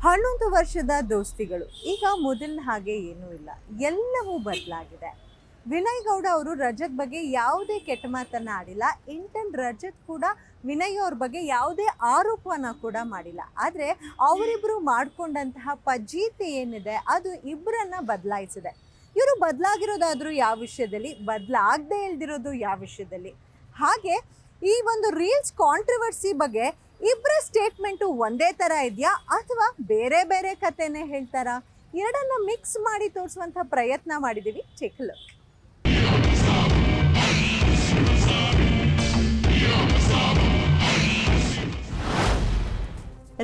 11 ವರ್ಷದ ದೋಸ್ತಿಗಳು ಈಗ ಮೊದಲಿನ ಹಾಗೆ ಏನೂ ಇಲ್ಲ, ಎಲ್ಲವೂ ಬದಲಾಗಿದೆ. ವಿನಯ್ ಗೌಡ ಅವರು ರಜತ್ ಬಗ್ಗೆ ಯಾವುದೇ ಕೆಟ್ಟ ಮಾತನ್ನ ಆಡಿಲ್ಲ. ಇಂಟನ್ ರಜತ್ ಕೂಡ ವಿನಯ್ ಅವ್ರ ಬಗ್ಗೆ ಯಾವುದೇ ಆರೋಪನ ಕೂಡ ಮಾಡಿಲ್ಲ. ಆದರೆ ಅವರಿಬ್ಬರು ಮಾಡಿಕೊಂಡಂತಹ ಪಜೀತಿ ಏನಿದೆ ಅದು ಇಬ್ಬರನ್ನ ಬದಲಾಯಿಸಿದೆ. ಇವರು ಬದಲಾಗಿರೋದಾದರೂ ಯಾವ ವಿಷಯದಲ್ಲಿ, ಬದಲಾಗದೆ ಇಲ್ದಿರೋದು ಯಾವ ವಿಷಯದಲ್ಲಿ? ಹಾಗೆ ಈ ಒಂದು ರೀಲ್ಸ್ ಕಾಂಟ್ರವರ್ಸಿ ಬಗ್ಗೆ ಇಬ್ಬರ ಸ್ಟೇಟ್ಮೆಂಟು ಒಂದೇ ಥರ ಇದೆಯಾ ಅಥವಾ ಬೇರೆ ಬೇರೆ ಕಥೆನೇ ಹೇಳ್ತಾರಾ? ಎರಡನ್ನ ಮಿಕ್ಸ್ ಮಾಡಿ ತೋರಿಸುವಂಥ ಪ್ರಯತ್ನ ಮಾಡಿದ್ದೀವಿ. Check look.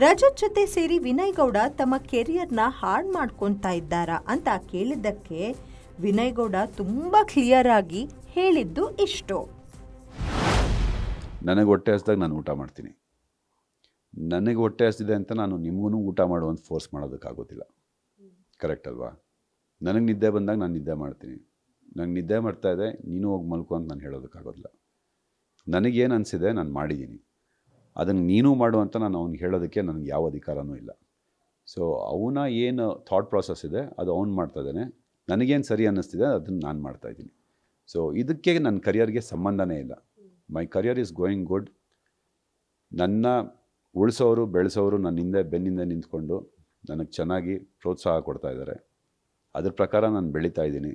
ರಜತ್ ಜೊತೆ ಸೇರಿ ವಿನಯ್ ಗೌಡ ತಮ್ಮ ಕೆರಿಯರ್ನ ಹಾಳು ಮಾಡ್ಕೊತಾ ಇದ್ದಾರಾ ಅಂತ ಕೇಳಿದ್ದಕ್ಕೆ ವಿನಯ್ ಗೌಡ ತುಂಬ ಕ್ಲಿಯರ್ ಆಗಿ ಹೇಳಿದ್ದು ಇಷ್ಟು. ನನಗೆ ಹೊಟ್ಟೆ ಹಸ್ದಾಗ ನಾನು ಊಟ ಮಾಡ್ತೀನಿ. ನನಗೆ ಹೊಟ್ಟೆ ಹಸ್ತಿದೆ ಅಂತ ನಾನು ನಿಮಗೂ ಊಟ ಮಾಡುವಂತ ಫೋರ್ಸ್ ಮಾಡೋದಕ್ಕಾಗೋದಿಲ್ಲ. ಕರೆಕ್ಟ್ ಅಲ್ವಾ? ನನಗೆ ನಿದ್ದೆ ಬಂದಾಗ ನಾನು ನಿದ್ದೆ ಮಾಡ್ತೀನಿ. ನನಗೆ ನಿದ್ದೆ ಮಾಡ್ತಾ ಇದೆ, ನೀನು ಹೋಗಿ ಮಲ್ಕೊ ಅಂತ ನಾನು ಹೇಳೋದಕ್ಕಾಗೋದಿಲ್ಲ. ನನಗೇನು ಅನಿಸಿದೆ ನಾನು ಮಾಡಿದ್ದೀನಿ, ಅದನ್ನು ನೀನು ಮಾಡು ಅಂತ ನಾನು ಅವ್ನಿಗೆ ಹೇಳೋದಕ್ಕೆ ನನಗೆ ಯಾವ ಅಧಿಕಾರನೂ ಇಲ್ಲ. ಸೊ ಅವನ ಏನು ಥಾಟ್ ಪ್ರಾಸೆಸ್ ಇದೆ ಅದು ಅವ್ನು ಮಾಡ್ತಾ ಇದ್ದಾನೆ. ನನಗೇನು ಸರಿ ಅನ್ನಿಸ್ತಿದೆ ಅದನ್ನು ನಾನು ಮಾಡ್ತಾಯಿದ್ದೀನಿ. ಸೊ ಇದಕ್ಕೆ ನನ್ನ ಕರಿಯರ್ಗೆ ಸಂಬಂಧನೇ ಇಲ್ಲ. My career is going good. ನನ್ನ ಉಳಿಸೋರು ಬೆಳೆಸೋರು ನನ್ನ ಹಿಂದೆ ಬೆನ್ನಿಂದ ನಿಂತ್ಕೊಂಡು ನನಗೆ ಚೆನ್ನಾಗಿ ಪ್ರೋತ್ಸಾಹ ಕೊಡ್ತಾ ಇದ್ದಾರೆ. ಅದ್ರ ಪ್ರಕಾರ ನಾನು ಬೆಳೀತಾ ಇದ್ದೀನಿ.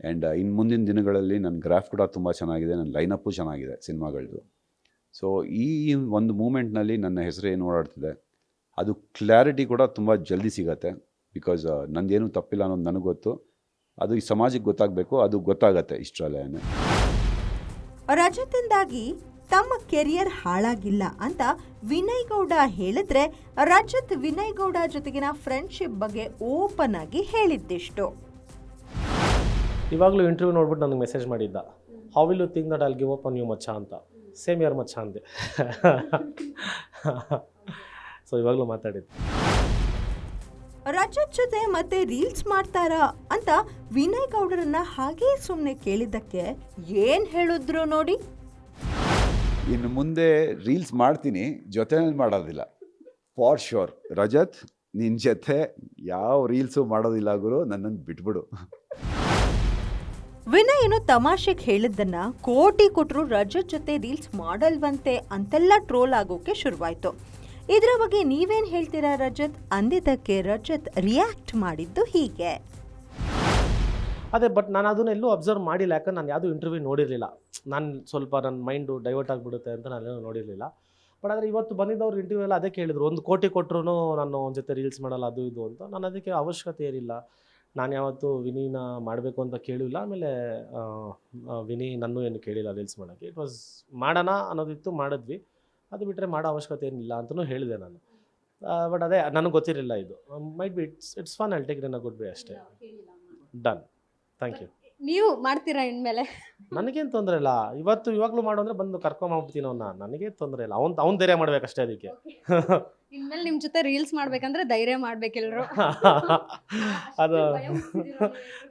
ಆ್ಯಂಡ್ ಇನ್ನು ಮುಂದಿನ ದಿನಗಳಲ್ಲಿ ನನ್ನ ಗ್ರಾಫ್ ಕೂಡ ತುಂಬ ಚೆನ್ನಾಗಿದೆ, ನನ್ನ ಲೈನಪ್ಪು ಚೆನ್ನಾಗಿದೆ ಸಿನಿಮಾಗಳದ್ದು. ಸೊ ಈ ಒಂದು ಮೂಮೆಂಟ್ನಲ್ಲಿ ನನ್ನ ಹೆಸರು ಏನು ಓಡಾಡ್ತಿದೆ ಅದು ಕ್ಲಾರಿಟಿ ಕೂಡ ತುಂಬ ಜಲ್ದಿ ಸಿಗತ್ತೆ. ಬಿಕಾಸ್ ನಂದೇನು ತಪ್ಪಿಲ್ಲ ಅನ್ನೋದು ನನಗೆ ಗೊತ್ತು. ಅದು ಈ ಸಮಾಜಕ್ಕೆ ಗೊತ್ತಾಗಬೇಕು, ಅದು ಗೊತ್ತಾಗತ್ತೆ ಇಷ್ಟರಲ್ಲೇ. ರಜತಿಂದಾಗಿ ತಮ್ಮ ಕೆರಿಯರ್ ಹಾಳಾಗಿಲ್ಲ ಅಂತ ವಿನಯ್ ಗೌಡ ಹೇಳಿದ್ರೆ, ರಜತ್ ವಿನಯ್ ಗೌಡ ಜೊತೆಗಿನ ಫ್ರೆಂಡ್ಶಿಪ್ ಬಗ್ಗೆ ಓಪನ್ ಆಗಿ ಹೇಳಿದ್ದಿಷ್ಟು. ಇವಾಗಲೂ ಇಂಟರ್ವ್ಯೂ ನೋಡ್ಬಿಟ್ಟು ನನಗೆ ಮೆಸೇಜ್ ಮಾಡಿದ್ದ, how will you think that I'll give up on you ಮಚ್ಚ ಅಂತ. ಸೇಮ್ ಇಯರ್ ಮಚ್ಚ ಅಂದೆ. ಸೊ ಇವಾಗಲೂ ಮಾತಾಡಿದ್ದು. ರಜತ್ ಜೊತೆ ಮತ್ತೆ ರೀಲ್ಸ್ ಮಾಡ್ತಾರಾ ಅಂತ ವಿನಯ್ ಗೌಡರನ್ನ ಹಾಗೇ ಸುಮ್ಮನೆ ಕೇಳಿದ್ದಕ್ಕೆ ಏನ್ ಹೇಳಿದ್ರು ನೋಡಿ. ಇನ್ನು ಮುಂದೆ ರೀಲ್ಸ್ ಮಾಡ್ತೀನಿ, ಜೊತೆಯಲ್ಲಿ ಮಾಡೋದಿಲ್ಲ ಫಾರ್ ಶ್ಯೂರ್. ರಜತ್, ನಿನ್ನ ಜೊತೆ ಯಾವ ರೀಲ್ಸು ಮಾಡೋದಿಲ್ಲ ಗುರು, ನನ್ನನ್ನು ಬಿಟ್ಬಿಡು. ವಿನಯ್ ಏನು ತಮಾಷೆಗೆ ಹೇಳಿದ್ದನ್ನ ಕೋಟಿ ಕೊಟ್ಟರು ರಜತ್ ಜೊತೆ ರೀಲ್ಸ್ ಮಾಡಲ್ವಂತೆ ಅಂತೆಲ್ಲ ಟ್ರೋಲ್ ಆಗೋಕೆ ಶುರುವಾಯ್ತು. ಇದರ ಬಗ್ಗೆ ನೀವೇನು ಹೇಳ್ತೀರಾ ರಜತ್ ಅಂದಿದ್ದಕ್ಕೆ ರಜತ್ ರಿಯಾಕ್ಟ್ ಮಾಡಿದ್ದು ಹೀಗೆ. ಅದೇ, ಬಟ್ ನಾನು ಅದನ್ನ ಎಲ್ಲೂ ಅಬ್ಸರ್ವ್ ಮಾಡಿಲ್ಲ. ಯಾಕಂದ್ರೆ ನಾನು ಯಾವುದೂ ಇಂಟರ್ವ್ಯೂ ನೋಡಿರಲಿಲ್ಲ. ನಾನು ಸ್ವಲ್ಪ ನನ್ನ ಮೈಂಡು ಡೈವರ್ಟ್ ಆಗಿಬಿಡುತ್ತೆ ಅಂತ ನಾನೇನು ನೋಡಿರಲಿಲ್ಲ. ಬಟ್ ಆದರೆ ಇವತ್ತು ಬಂದಿದ್ದವ್ರು ಇಂಟರ್ವ್ಯೂ ಎಲ್ಲ ಅದೇ ಕೇಳಿದ್ರು, 1 ಕೋಟಿ ಕೊಟ್ಟರು ನಾನು ಒಂದು ಜೊತೆ ರೀಲ್ಸ್ ಮಾಡಲ್ಲ ಅದು ಇದು ಅಂತ. ನಾನು ಅದಕ್ಕೆ ಅವಶ್ಯಕತೆ ಏನಿಲ್ಲ. ನಾನು ಯಾವತ್ತೂ ವಿನೀನ ಮಾಡಬೇಕು ಅಂತ ಕೇಳಿಲ್ಲ. ಆಮೇಲೆ ವಿನಿ ನನ್ನೂ ಏನು ಕೇಳಿಲ್ಲ ರೀಲ್ಸ್ ಮಾಡೋಕ್ಕೆ. ಇಟ್ ವಾಸ್ ಮಾಡೋಣ ಅನ್ನೋದಿತ್ತು, ಮಾಡಿದ್ವಿ. ಅದು ಬಿಟ್ಟರೆ ಮಾಡೋ ಅವಶ್ಯಕತೆ ಏನಿಲ್ಲ ಅಂತಲೂ ಹೇಳಿದೆ ನಾನು. ಬಟ್ ಅದೇ ನನಗೆ ಗೊತ್ತಿರಲಿಲ್ಲ ಇದು. Might be it's fun, I'll take it in a good way ಅಷ್ಟೇ. Done, thank you. ನೀವು ಮಾಡ್ತೀರಾ ಇನ್ಮೇಲೆ? ನನಗೇನು ತೊಂದರೆ ಇಲ್ಲ. ಇವಾಗಲೂ ಮಾಡು ಅಂದರೆ ಬಂದು ಕರ್ಕೊಂಡ್ಬಿಡ್ತೀನಿ ಅವನ್ನ. ನನಗೇನು ತೊಂದರೆ ಇಲ್ಲ. ಅವ್ನು ಧೈರ್ಯ ಮಾಡ್ಬೇಕಷ್ಟೇ ಅದಕ್ಕೆ. ಇನ್ಮೇಲೆ ನಿಮ್ಮ ಜೊತೆ ರೀಲ್ಸ್ ಮಾಡ್ಬೇಕಂದ್ರೆ ಧೈರ್ಯ ಮಾಡ್ಬೇಕೆಲ್ಲರೂ. ಅದು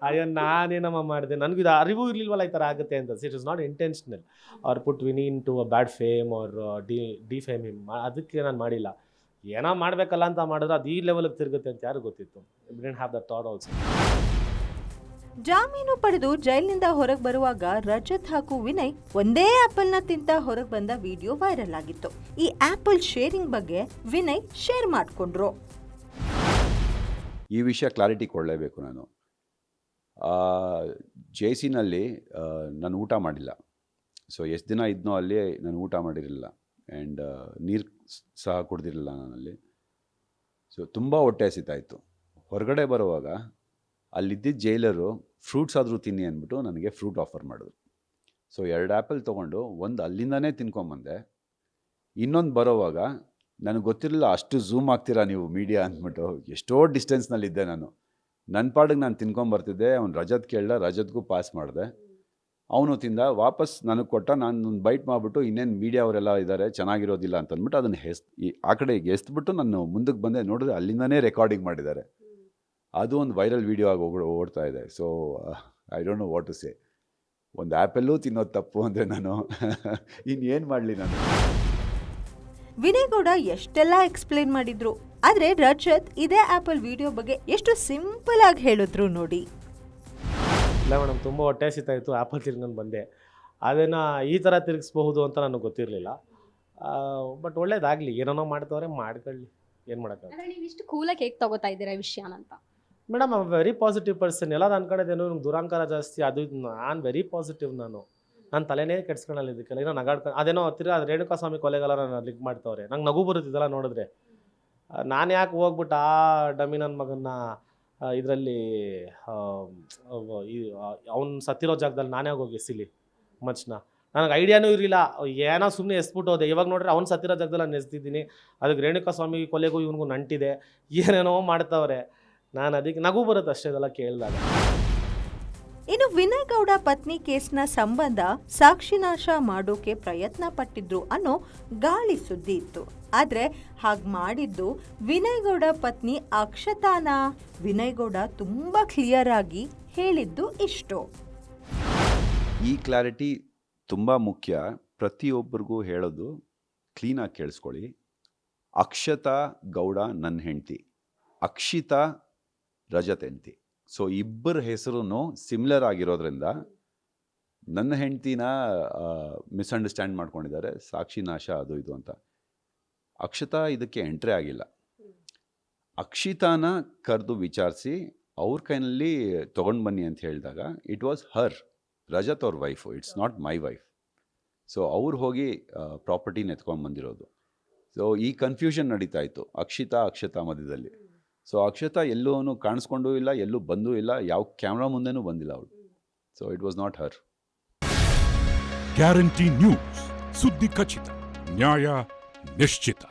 ಅಯ್ಯೋ ನಾನೇನಮ್ಮ ಮಾಡಿದೆ, ನನಗಿದು ಅರಿವು ಇರಲಿಲ್ವಲ್ಲ ಈ ಥರ ಆಗುತ್ತೆ ಅಂತ. It is not intentional or put Vini into a bad fame or defame him. ಅದಕ್ಕೆ ನಾನು ಮಾಡಿಲ್ಲ. ಏನೋ ಮಾಡಬೇಕಲ್ಲ ಅಂತ ಮಾಡಿದ್ರೆ ಅದು ಈ ಲೆವೆಲ್ಗೆ ತಿರುಗುತ್ತೆ ಅಂತ ಯಾರು ಗೊತ್ತಿತ್ತು. We didn't have that thought also. ಜಾಮೀನು ಪಡೆದು ಜೈಲಿನಿಂದ ಹೊರಗೆ ಬರುವಾಗ ರಜತ್ ಹಾಗೂ ವಿನಯ್ ಒಂದೇ ಆಪಲ್ನ ತಿಂತ ಹೊರಗೆ ಬಂದ ವಿಡಿಯೋ ವೈರಲ್ ಆಗಿತ್ತು. ಈ ಆಪಲ್ ಶೇರಿಂಗ್ ಬಗ್ಗೆ ವಿನಯ್ ಶೇರ್ ಮಾಡಿಕೊಂಡ್ರು. ಈ ವಿಷಯ ಕ್ಲಾರಿಟಿ ಕೊಡಲೇಬೇಕು. ನಾನು ಜೇಸಿನಲ್ಲಿ ನಾನು ಊಟ ಮಾಡಿಲ್ಲ. ಸೊ ಎಷ್ಟು ದಿನ ಇದ್ನೋ ಅಲ್ಲಿ ನಾನು ಊಟ ಮಾಡಿರಲಿಲ್ಲ. ಆ್ಯಂಡ್ ನೀರು ಸಹ ಕುಡ್ದಿರಲಿಲ್ಲ ನಾನಲ್ಲಿ. ಸೊ ತುಂಬ ಹೊಟ್ಟೆ ಹಸಿತಾಯಿತ್ತು. ಹೊರಗಡೆ ಬರುವಾಗ ಅಲ್ಲಿದ್ದಿದ್ದ ಜೈಲರು ಫ್ರೂಟ್ಸ್ ಆದರೂ ತಿನ್ನಿ ಅಂದ್ಬಿಟ್ಟು ನನಗೆ ಫ್ರೂಟ್ ಆಫರ್ ಮಾಡಿದ್ರು. ಸೊ 2 ಆ್ಯಪಲ್ ತೊಗೊಂಡು ಒಂದು ಅಲ್ಲಿಂದನೇ ತಿನ್ಕೊಂಬಂದೆ. ಇನ್ನೊಂದು ಬರೋವಾಗ ನನಗೆ ಗೊತ್ತಿರಲಿಲ್ಲ ಅಷ್ಟು ಝೂಮ್ ಆಗ್ತೀರಾ ನೀವು ಮೀಡಿಯಾ ಅಂದ್ಬಿಟ್ಟು. ಎಷ್ಟೋ ಡಿಸ್ಟೆನ್ಸ್ನಲ್ಲಿದ್ದೆ ನಾನು. ನನ್ನ ಪಾಡಿಗೆ ನಾನು ತಿನ್ಕೊಂಬರ್ತಿದ್ದೆ. ಅವ್ನು ರಜತ್ ಕೇಳ್ದ, ರಜತ್ಗೂ ಪಾಸ್ ಮಾಡಿದೆ. ಅವನು ತಿಂದ, ವಾಪಸ್ ನನಗೆ ಕೊಟ್ಟ. ನಾನು ಒಂದು ಬೈಟ್ ಮಾಡಿಬಿಟ್ಟು ಇನ್ನೇನು ಮೀಡಿಯಾ ಅವರೆಲ್ಲ ಇದ್ದಾರೆ ಚೆನ್ನಾಗಿರೋದಿಲ್ಲ ಅಂತಂದ್ಬಿಟ್ಟು ಅದನ್ನು ಆ ಕಡೆಗೆ ಎಸ್ಬಿಟ್ಟು ನಾನು ಮುಂದಕ್ಕೆ ಬಂದೆ. ನೋಡಿದ್ರೆ ಅಲ್ಲಿಂದನೇ ರೆಕಾರ್ಡಿಂಗ್ ಮಾಡಿದ್ದಾರೆ. ಅದು ಒಂದು ವೈರಲ್ ವೀಡಿಯೋ ಆಗಿ ಓಡ್ತಾ ಇದೆ. So I don't know what to say. ಒಂದು ಆ್ಯಪಲ್ಲೂ ತಿನ್ನೋದು ತಪ್ಪು ಅಂದರೆ ನಾನು ಇನ್ನೇನು ಮಾಡಲಿ ನಾನು. ವಿನಯ್ ಗೌಡ ಎಷ್ಟೆಲ್ಲ ಎಕ್ಸ್ಪ್ಲೇನ್ ಮಾಡಿದ್ರು, ಆದರೆ ರಜತ್ ಇದೇ ಆ್ಯಪಲ್ ವಿಡಿಯೋ ಬಗ್ಗೆ ಎಷ್ಟು ಸಿಂಪಲ್ ಆಗಿ ಹೇಳಿದ್ರು ನೋಡಿ. ಇಲ್ಲ ಮೇಡಮ್, ತುಂಬ ಹೊಟ್ಟೆ ಹಸಿತಾಯಿತ್ತು, ಆ್ಯಪಲ್ ತಿರ್ಕೊಂಡು ಬಂದೆ. ಅದನ್ನು ಈ ಥರ ತಿರುಗಿಸ್ಬಹುದು ಅಂತ ನನಗೆ ಗೊತ್ತಿರಲಿಲ್ಲ. ಬಟ್ ಒಳ್ಳೇದಾಗಲಿ, ಏನೇನೋ ಮಾಡ್ತವ್ರೆ ಮಾಡ್ಕೊಳ್ಳಿ, ಏನು ಮಾಡೋಕ್ಕಾಗಲ್ಲ. ಅಂದ್ರೆ ನೀವು ಇಷ್ಟು ಕೂಲಾಗಿ ಹೇಗೆ ತಗೋತಾ ಇದ್ದೀರಾ ಈ ವಿಷಯನಂತ? Madam, I very positive person. ಎಲ್ಲ ಅನ್ಕೊಂಡಿದ್ದೇನು ನಂಗೆ ದುರಾಂಕಾರ ಜಾಸ್ತಿ, ಅದು ನಾನು ವೆರಿ ಪಾಸಿಟಿವ್. ನಾನು ತಲೆನೇ ಕೆಡ್ಸ್ಕೊಳ್ಳಲ್ಲ ಇದಕ್ಕೆಲ್ಲ. ಏನೋ ನಗಾಡ್ಕೊಂಡು ಅದೇನೋ ತಿರ್ಗಿ ಅದು ರೇಣುಕಾ ಸ್ವಾಮಿ ಕೊಲೆಗಾಲ ಲಿಂಕ್ ಮಾಡ್ತವ್ರೆ. ನಂಗೆ ನಗು ಬರುತ್ತಿದ್ದಲ್ಲ ನೋಡಿದ್ರೆ. ನಾನು ಯಾಕೆ ಹೋಗ್ಬಿಟ್ಟು ಆ ಡಮ್ಮಿ ನನ್ನ ಮಗನ್ನ ಇದರಲ್ಲಿ ಅವ್ನು ಸತ್ತಿರೋ ಜಾಗದಲ್ಲಿ ನಾನೇ ಹೋಗಿ ಎಸಿಲಿ ಮಚ್ನ. ನನಗೆ ಐಡಿಯಾನೂ ಇರಲಿಲ್ಲ, ಏನೋ ಸುಮ್ಮನೆ ಎಸ್ಬಿಟ್ಟು ಹೋದೆ. ಇವಾಗ ನೋಡ್ರೆ ಅವ್ನು ಸತ್ತಿರೋ ಜಾಗದಲ್ಲಿ ನಾನು ಎಸ್ತಿದ್ದೀನಿ. ಅದಕ್ಕೆ ರೇಣುಕಾ ಸ್ವಾಮಿ ಕೊಲೆಗೂ ಇವನಿಗೂ ನಂಟಿದೆ, ಏನೇನೋ ಮಾಡ್ತವ್ರೆ. ನಾನು ಅದಕ್ಕೆ ನಗು ಬರುತ್ತೆ ಅಷ್ಟೇ ಇದೆಲ್ಲ ಕೇಳಿದಾಗ. ಇನ್ನು ವಿನಯ್ ಗೌಡ ಪತ್ನಿ ಕೇಸ್ನ ಸಂಬಂಧ ಸಾಕ್ಷಿನಾಶ ಮಾಡೋಕೆ ಪ್ರಯತ್ನ ಪಟ್ಟಿದ್ರು ಅನ್ನೋ ಗಾಳಿ ಸುದ್ದಿ ಇತ್ತು. ಆದರೆ ಹಾಗೆ ಮಾಡಿದ್ದು ವಿನಯ್ ಗೌಡ ಪತ್ನಿ ಅಕ್ಷತಾನ. ವಿನಯ್ ಗೌಡ ತುಂಬ ಕ್ಲಿಯರ್ ಆಗಿ ಹೇಳಿದ್ದು ಇಷ್ಟು. ಈ ಕ್ಲಾರಿಟಿ ತುಂಬ ಮುಖ್ಯ. ಪ್ರತಿಯೊಬ್ಬರಿಗೂ ಹೇಳೋದು ಕ್ಲೀನಾಗಿ ಕೇಳಿಸ್ಕೊಳ್ಳಿ. ಅಕ್ಷತಾ ಗೌಡ ನನ್ನ ಹೆಂಡತಿ, ಅಕ್ಷಿತಾ ರಜತ್ ಹೆಂಡತಿ. ಸೊ ಇಬ್ಬರ ಹೆಸರು ಸಿಮಿಲರ್ ಆಗಿರೋದ್ರಿಂದ ನನ್ನ ಹೆಂಡ್ತಿನ ಮಿಸ್ಅಂಡರ್ಸ್ಟ್ಯಾಂಡ್ ಮಾಡ್ಕೊಂಡಿದ್ದಾರೆ, ಸಾಕ್ಷಿನಾಶ ಅದು ಇದು ಅಂತ. ಅಕ್ಷತಾ ಇದಕ್ಕೆ ಎಂಟ್ರಿ ಆಗಿಲ್ಲ. ಅಕ್ಷಿತಾನ ಕರೆದು ವಿಚಾರಿಸಿ ಅವ್ರ ಕೈನಲ್ಲಿ ತೊಗೊಂಡು ಬನ್ನಿ ಅಂತ ಹೇಳಿದಾಗ ಇಟ್ ವಾಸ್ ಹರ್, ರಜತ್ ಅವ್ರ wife, it's not my wife. So ಅವ್ರು ಹೋಗಿ ಪ್ರಾಪರ್ಟಿನ ಎತ್ಕೊಂಡು ಬಂದಿರೋದು. ಸೊ ಈ ಕನ್ಫ್ಯೂಷನ್ ನಡೀತಾ ಇತ್ತು ಅಕ್ಷತಾ ಮಧ್ಯದಲ್ಲಿ. ಸೊ ಅಕ್ಷತಾ ಎಲ್ಲೂ ಕಾಣಿಸ್ಕೊಂಡೂ ಇಲ್ಲ, ಎಲ್ಲೂ ಬಂದೂ ಇಲ್ಲ, ಯಾವ ಕ್ಯಾಮ್ರಾ ಮುಂದೆನೂ ಬಂದಿಲ್ಲ ಅವಳು. So it was not Har. Guarantee news, ಸುದ್ದಿ ಖಚಿತ, ನ್ಯಾಯ ನಿಶ್ಚಿತ.